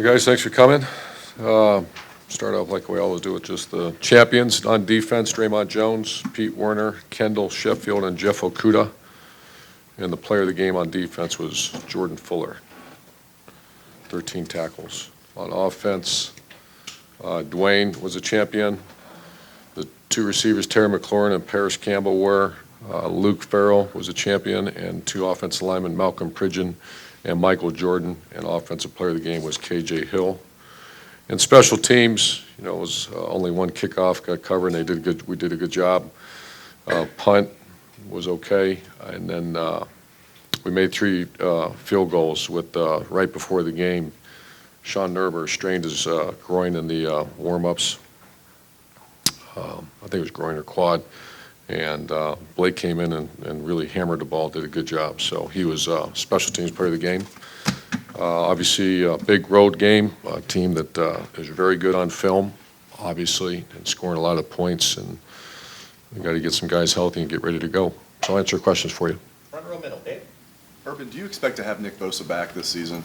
Hey guys, thanks for coming. Start off like we always do with just the champions. On defense, Draymond Jones, Pete Werner, Kendall Sheffield, and Jeff Okuda. And the player of the game on defense was Jordan Fuller, 13 tackles. On offense, Dwayne was a champion. The two receivers, Terry McLaurin and Paris Campbell, were. Luke Farrell was a champion, and two offensive linemen, Malcolm Pridgeon and Michael Jordan, and offensive player of the game was KJ Hill. And special teams, it was only one kickoff got covered, and we did a good job. Punt was okay, and then we made three field goals with right before the game. Sean Nerber strained his groin in the warm-ups. I think it was groin or quad. And Blake came in and really hammered the ball, did a good job. So he was special teams player of the game. Obviously, a big road game, a team that is very good on film, obviously, and scoring a lot of points. And we got to get some guys healthy and get ready to go. So I'll answer questions for you. Front row middle, Dave. Urban, do you expect to have Nick Bosa back this season?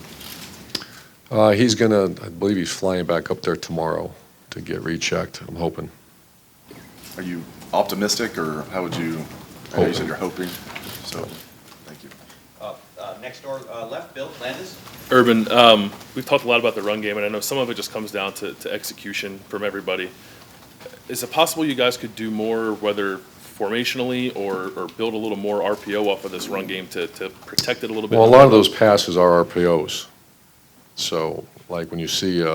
He's going to, I believe he's flying back up there tomorrow to get rechecked, I'm hoping. Are you optimistic, or how would you? I know you said you're hoping. So, thank you. Next door left, Bill Landis. Urban, we've talked a lot about the run game, and I know some of it just comes down to execution from everybody. Is it possible you guys could do more, whether formationally or build a little more RPO off of this run game to protect it a little bit? Well, a lot of those passes are RPOs. So, like when you see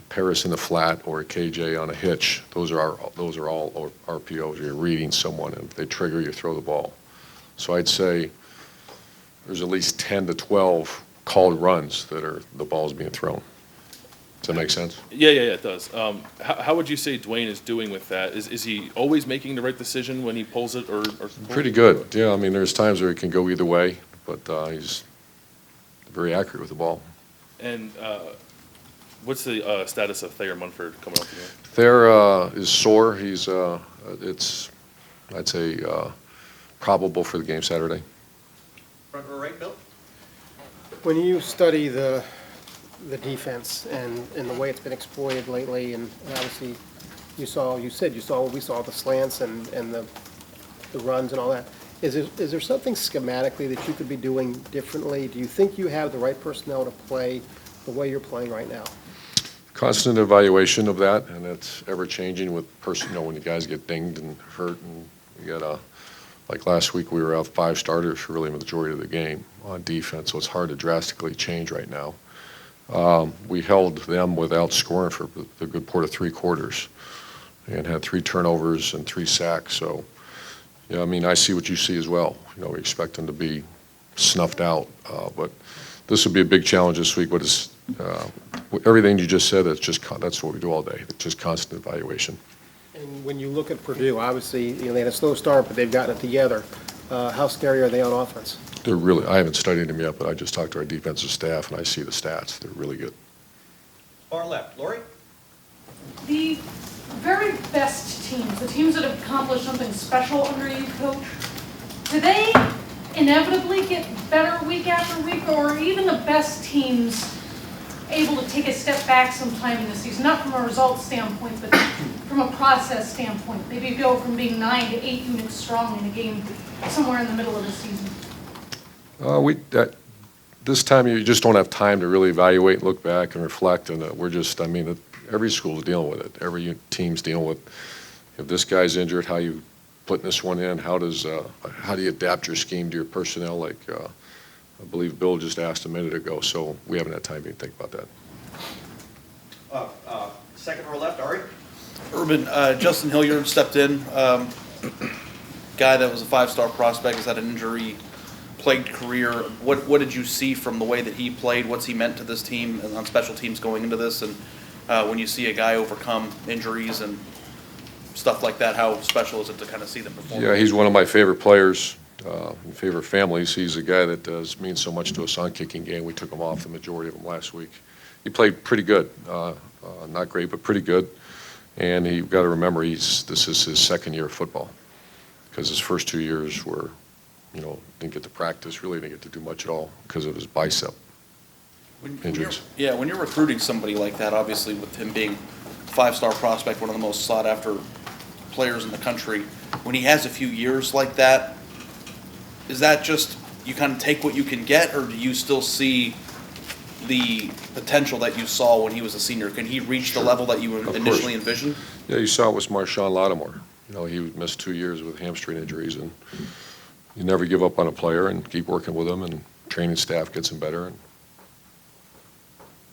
Paris in the flat or KJ on a hitch, those are all RPOs. You're reading someone, and if they trigger, you throw the ball. So I'd say there's at least 10 to 12 called runs that are the ball's being thrown. Does that make sense? Yeah, it does. How would you say Dwayne is doing with that? Is he always making the right decision when he pulls it, or Pretty good. Yeah, I mean, there's times where it can go either way, but he's very accurate with the ball. And what's the status of Thayer Munford coming up again? Thayer is sore. He's I'd say probable for the game Saturday. Front row right, Bill. When you study the defense and the way it's been exploited lately, and obviously you said you saw what we saw, the slants and the runs and all that. Is there something schematically that you could be doing differently? Do you think you have the right personnel to play the way you're playing right now? Constant evaluation of that, and it's ever changing with when the guys get dinged and hurt, and you got like last week we were out 5 starters for really the majority of the game on defense, so it's hard to drastically change right now. We held them without scoring for the good part of 3 quarters and had 3 turnovers and 3 sacks. So, yeah, I mean, I see what you see as well. We expect them to be snuffed out, but this will be a big challenge this week. But it's everything you just said. That's what we do all day. It's just constant evaluation. And when you look at Purdue, obviously they had a slow start, but they've gotten it together. How scary are they on offense? They're really. I haven't studied them yet, but I just talked to our defensive staff, and I see the stats. They're really good. Far left, Lori. The very best teams, the teams that have accomplished something special under you, Coach, do they inevitably get better week after week, or are even the best teams able to take a step back sometime in the season? Not from a results standpoint, but from a process standpoint. Maybe go from being 9 to 8 units strong in a game somewhere in the middle of the season. This time you just don't have time to really evaluate, look back, and reflect. And every school's dealing with it. Every team's dealing with, if this guy's injured, how you putting this one in? How do you adapt your scheme to your personnel? Like I believe Bill just asked a minute ago. So we haven't had time to even think about that. Second row left, Ari. Urban, Justin Hilliard stepped in. Guy that was a 5-star prospect has had an injury-plagued career. What did you see from the way that he played? What's he meant to this team and on special teams going into this? And when you see a guy overcome injuries and stuff like that, how special is it to kind of see them perform? Yeah, he's one of my favorite players, favorite families. He's a guy that means so much to us on kicking game. We took him off the majority of them last week. He played pretty good, not great, but pretty good. And you've got to remember, this is his second year of football, because his first 2 years were, didn't get to practice, really didn't get to do much at all because of his bicep. injuries. Yeah, when you're recruiting somebody like that, obviously with him being five-star prospect, one of the most sought-after players in the country, when he has a few years like that, is that just you kind of take what you can get, or do you still see the potential that you saw when he was a senior? Can he reach the level that you Of initially course. envisioned? Yeah, you saw it with Marshawn Lattimore. He missed 2 years with hamstring injuries, and you never give up on a player and keep working with him, and training staff gets him better. And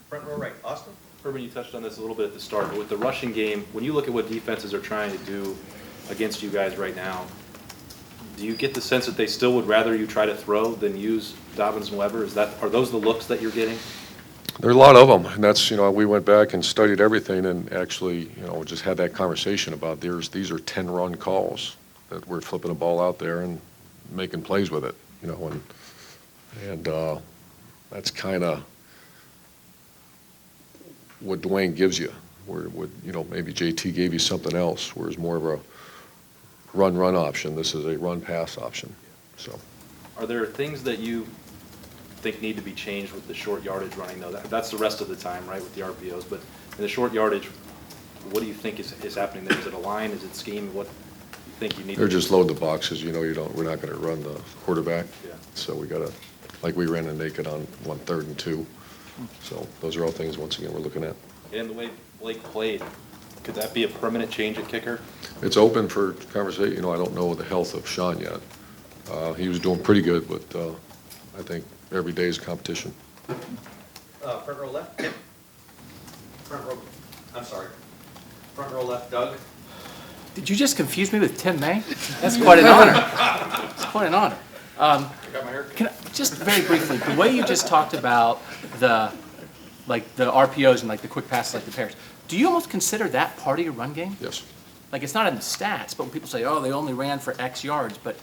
Front row right, Austin? Urban, you touched on this a little bit at the start, but with the rushing game, when you look at what defenses are trying to do against you guys right now, do you get the sense that they still would rather you try to throw than use Dobbins and Weber? Are those the looks that you're getting? there are a lot of them, and that's, we went back and studied everything and actually, just had that conversation about these are 10-run calls that we're flipping the ball out there and making plays with it, and that's kind of what Dwayne gives you, where maybe JT gave you something else, where it's more of a run option. This is a run-pass option, so. Are there things that you think need to be changed with the short yardage running, though? That's the rest of the time, right, with the RPOs, but in the short yardage, what do you think is happening there? Is it a line? Is it scheme? What do you think you need They're to just loading the boxes, we're not going to run the quarterback. Yeah. So we got to, like we ran a naked on 1 3rd and 2. So those are all things, once again, we're looking at. And the way Blake played, could that be a permanent change at kicker? It's open for conversation. I don't know the health of Sean yet. He was doing pretty good, but I think every day is competition. Front row left, Tim? Front row, I'm sorry. Front row left, Doug? Did you just confuse me with Tim May? That's quite an honor. It's quite an honor. Just very briefly, the way you just talked about the RPOs and the quick passes, like the pairs, do you almost consider that part of your run game? Yes. It's not in the stats, but when people say, oh, they only ran for X yards, but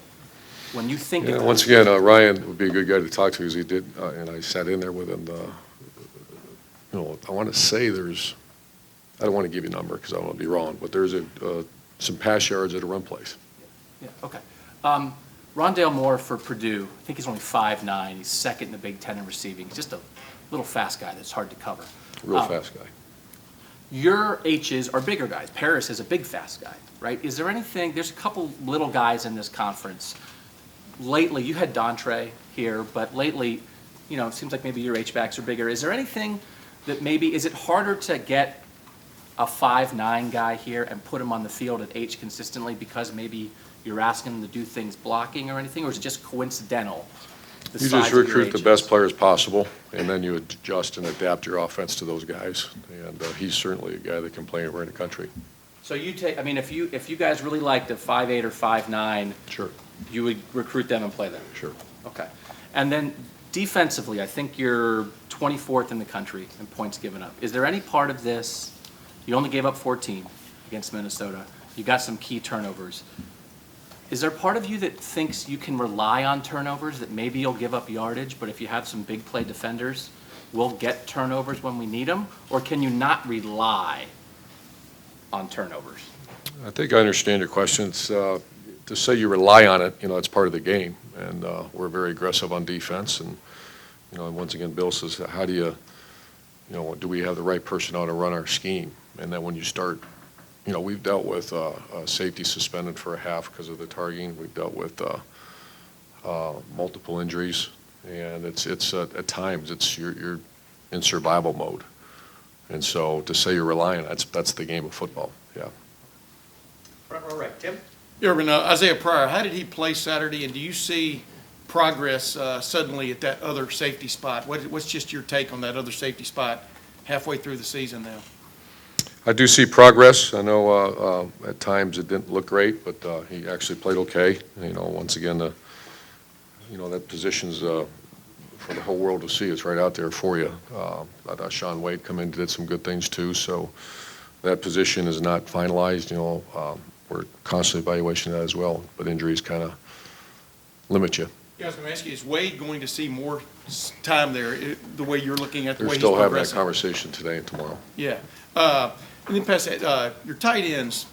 when you think Yeah, of once again, Ryan would be a good guy to talk to, because he did, and I sat in there with him. I want to say I don't want to give you a number because I don't want to be wrong, but there's some pass yards at a run place. Yeah, okay. Rondale Moore for Purdue, I think he's only 5'9". He's second in the Big Ten in receiving. He's just a little fast guy that's hard to cover. Real fast guy. Your H's are bigger guys. Paris is a big, fast guy, right? Is there anything, there's a couple little guys in this conference. Lately, you had Dontre here, but lately, it seems like maybe your H-backs are bigger. Is there anything that is it harder to get a 5'9" guy here and put him on the field at H consistently because maybe you're asking him to do things blocking or anything, or is it just coincidental? You just recruit the best players possible, and then you adjust and adapt your offense to those guys. And he's certainly a guy that can play anywhere in the country. So you take, if you guys really liked a 5'8" or 5'9", Sure. you would recruit them and play them? Sure. Okay. And then defensively, I think you're 24th in the country in points given up. Is there any part of this, you only gave up 14 against Minnesota, you got some key turnovers. Is there part of you that thinks you can rely on turnovers, that maybe you'll give up yardage, but if you have some big play defenders, we'll get turnovers when we need them? Or can you not rely on turnovers? I think I understand your question. It's, to say you rely on it, it's part of the game. And we're very aggressive on defense. And, once again, Bill says, how do you, do we have the right personnel to run our scheme? And then when you start, we've dealt with safety suspended for a half because of the targeting. We've dealt with multiple injuries. And it's at times, you're in survival mode. And so to say you're relying, that's the game of football, yeah. Front row right, Tim? Urban, Isaiah Pryor, how did he play Saturday, and do you see progress suddenly at that other safety spot? What's just your take on that other safety spot halfway through the season now? I do see progress. I know at times it didn't look great, but he actually played okay. Once again, that position's for the whole world to see. It's right out there for you. I thought Sean Wade come in and did some good things too. So that position is not finalized. We're constantly evaluating that as well, but injuries kind of limit you. Yeah, I was going to ask you, is Wade going to see more time there, the way you're looking at the They're way he's still having that progressing? conversation today and tomorrow. Yeah. And then past that, your tight ends,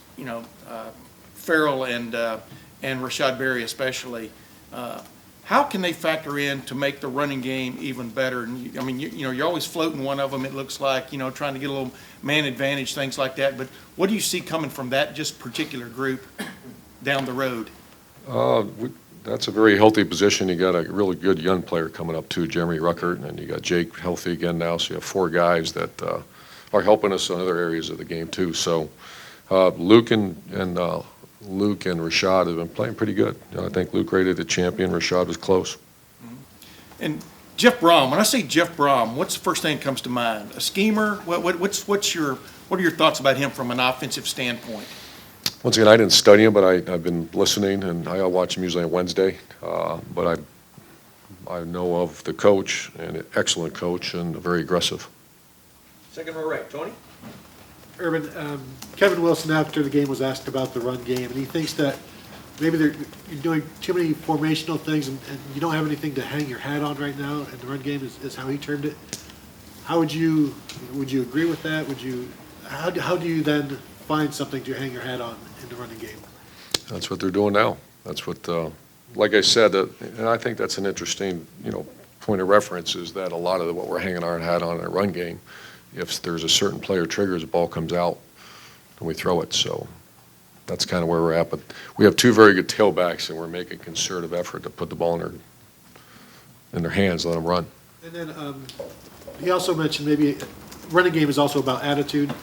Farrell and Rashad Berry especially, how can they factor in to make the running game even better? And you're always floating one of them, it looks like, trying to get a little man advantage, things like that. But what do you see coming from that just particular group down the road? That's a very healthy position. You got a really good young player coming up too, Jeremy Ruckert, and you got Jake healthy again now. So you have 4 guys that are helping us in other areas of the game too. So Luke and Rashad have been playing pretty good. I think Luke rated the champion. Rashad was close. And Jeff Brom, when I say Jeff Brom, what's the first thing that comes to mind? A schemer? What are your thoughts about him from an offensive standpoint? Once again, I didn't study him, but I've been listening, and I watch him usually on Wednesday. But I know of the coach, and an excellent coach, and very aggressive. Second row right, Tony? Urban, Kevin Wilson after the game was asked about the run game, and he thinks that maybe you're doing too many formational things and you don't have anything to hang your hat on right now, and the run game is how he termed it. How would you agree with that? How do you then find something to hang your hat on in the running game? That's what they're doing now. That's what, like I said, and I think that's an interesting, point of reference is that a lot of what we're hanging our hat on in a run game, if there's a certain player triggers, the ball comes out, and we throw it. So that's kind of where we're at. But we have 2 very good tailbacks, and we're making a concerted effort to put the ball in their hands, let them run. And then he also mentioned maybe running game is also about attitude.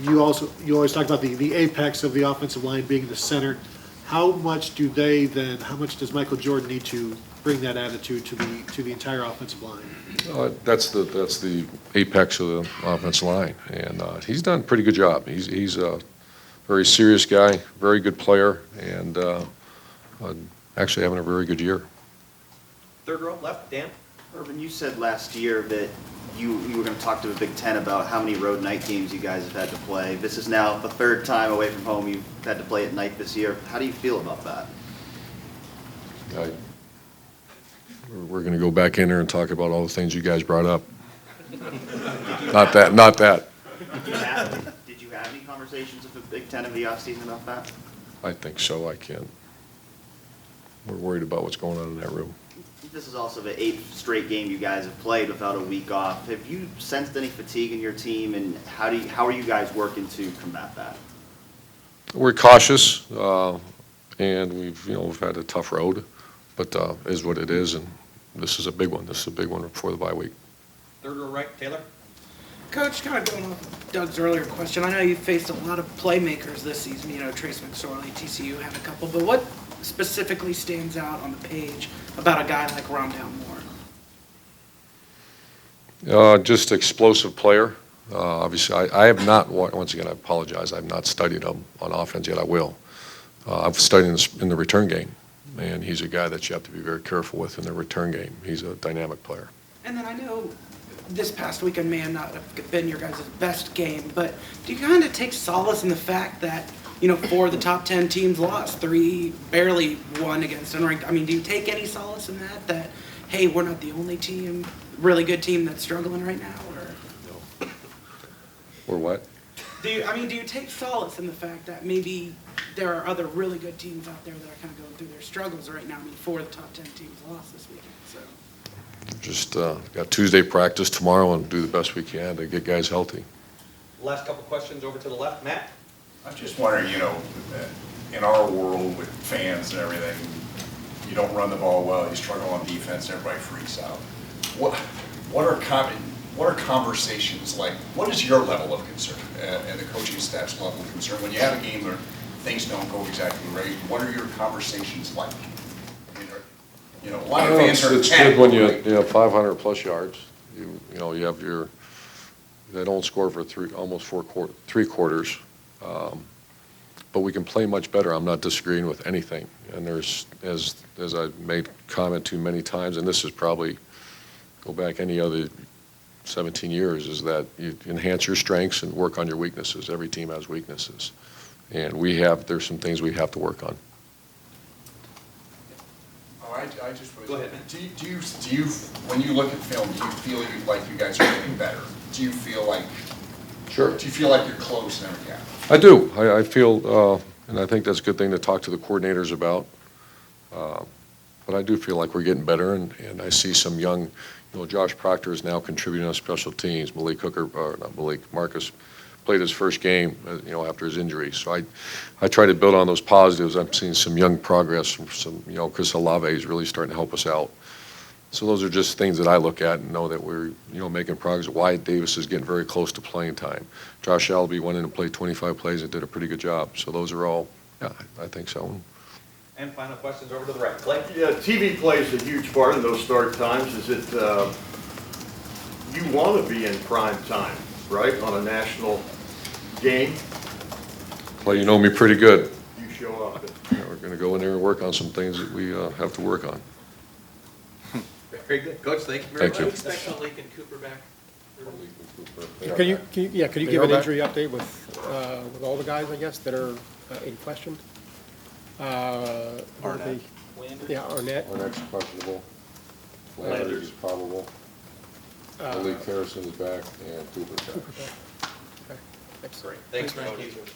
You always talk about the apex of the offensive line being the center. How much does Michael Jordan need to bring that attitude to the entire offensive line? That's the apex of the offensive line, and he's done a pretty good job. He's a very serious guy, very good player, and actually having a very good year. Third row left, Dan? Urban, you said last year that you were going to talk to the Big Ten about how many road night games you guys have had to play. This is now the 3rd time away from home you've had to play at night this year. How do you feel about that? We're going to go back in there and talk about all the things you guys brought up. Not that. Did you have any conversations with the Big Ten in the offseason about that? I think so. I can't. We're worried about what's going on in that room. This is also the 8th straight game you guys have played without a week off. Have you sensed any fatigue in your team, and how are you guys working to combat that? We're cautious, and we've had a tough road, but it is what it is, and this is a big one. This is a big one before the bye week. Third row right, Taylor? Coach, kind of going off Doug's earlier question, I know you've faced a lot of playmakers this season, Trace McSorley, TCU had a couple, but what specifically stands out on the page about a guy like Rondell Moore? Just explosive player. Obviously, I have not, once again, I apologize, I have not studied him on offense yet. I will. I've studied in the return game, and he's a guy that you have to be very careful with in the return game. He's a dynamic player. And then I know this past weekend may not have been your guys' best game, but do you kind of take solace in the fact that 4 of the top 10 teams lost, 3 barely won against unranked? I mean, do you take any solace in that, hey, we're not the only team, really good team that's struggling right now? No. Or what? Do you take solace in the fact that maybe there are other really good teams out there that are kind of going through their struggles right now? I mean, 4 of the top 10 teams lost this weekend, so. Just got Tuesday practice tomorrow and do the best we can to get guys healthy. Last couple questions over to the left. Matt? I'm just wondering, in our world with fans and everything, you don't run the ball well, you struggle on defense, everybody freaks out. What are conversations like? What is your level of concern and the coaching staff's level of concern when you have a game where things don't go exactly right? What are your conversations like? A lot of fans are it's good when you have 500 plus yards. You have they don't score for almost 3 quarters. But we can play much better. I'm not disagreeing with anything. And there's, as I've made comment to many times, and this is probably go back any other 17 years, is that you enhance your strengths and work on your weaknesses. Every team has weaknesses. And there's some things we have to work on. I just was. Go ahead. Do you when you look at film, do you feel like you guys are getting better? Do you feel like? Sure. Do you feel like you're closing every gap? I do. I feel, and I think that's a good thing to talk to the coordinators about. But I do feel like we're getting better, and I see some young, Josh Proctor is now contributing on special teams. Marcus played his first game, after his injury. So I try to build on those positives. I'm seeing some young progress from some, Chris Olave is really starting to help us out. So those are just things that I look at and know that we're, making progress. Wyatt Davis is getting very close to playing time. Josh Albee went in and played 25 plays and did a pretty good job. So those are all, yeah, I think so. And final questions over to the right. Clay? Yeah, TV plays a huge part in those start times. Is it, you want to be in prime time, right, on a national game? Clay, you know me pretty good. You show up. We're going to go in there and work on some things that we have to work on. Very good. Coach, thank you very Thank you. much. Expect Malik and Cooper back? Could you give an back? injury update with all the guys, I guess, that are in question? Arnett. Yeah, Arnett. Arnett's questionable. Landers is probable. Malik Harrison is back, and Cooper's back. Okay, thanks. Great. Thanks, Coach.